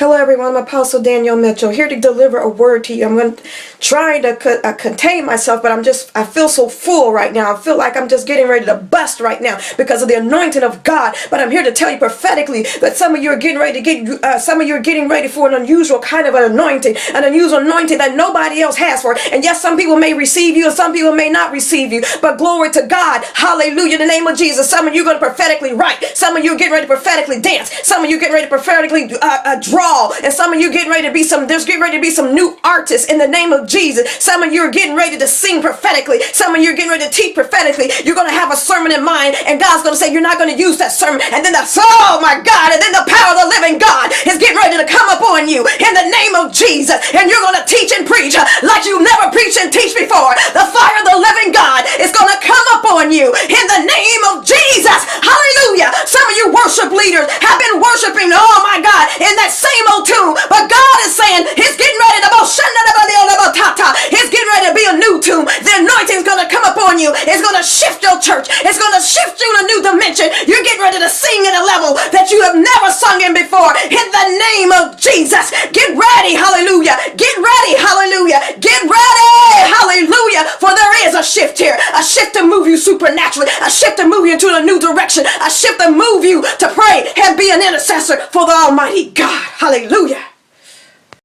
Hello everyone, I'm Apostle Danielle Mitchell, here to deliver a word to you. I'm going to try to contain myself, but I feel so full right now. I feel like I'm just getting ready to bust right now because of the anointing of God. But I'm here to tell you prophetically that some of you are getting ready for an unusual kind of an anointing that nobody else has for. And yes, some people may receive you and some people may not receive you, but glory to God. Hallelujah, in the name of Jesus. Some of you are going to prophetically write. Some of you are getting ready to prophetically dance. Some of you are getting ready to prophetically draw. And some of you getting ready to be there's getting ready to be some new artists in the name of Jesus. Some of you are getting ready to sing prophetically. Some of you are getting ready to teach prophetically. You're going to have a sermon in mind, and God's going to say you're not going to use that sermon. And then oh my God, and then the power of the living God is getting ready to come upon you in the name of Jesus. And you're going to teach and preach like you never preached and teach before. The fire of the living God is going to come upon you in the name of Jesus. Hallelujah. Some of you worship leaders have been worshiping, oh my God, in that same old tune, but God is saying he's getting ready to he's getting ready to be a new tune. The anointing is going to come upon you. It's going to shift your church. It's going to shift you in a new dimension. You're getting ready to sing at a level that you have never sung in before in the name of Jesus. Get ready, hallelujah. Get ready, hallelujah. Get ready, hallelujah, for there is a shift here, a shift to move you supernaturally, a shift to move you into a new direction, a shift to move you to pray and be an intercessor for the Almighty God. Hallelujah.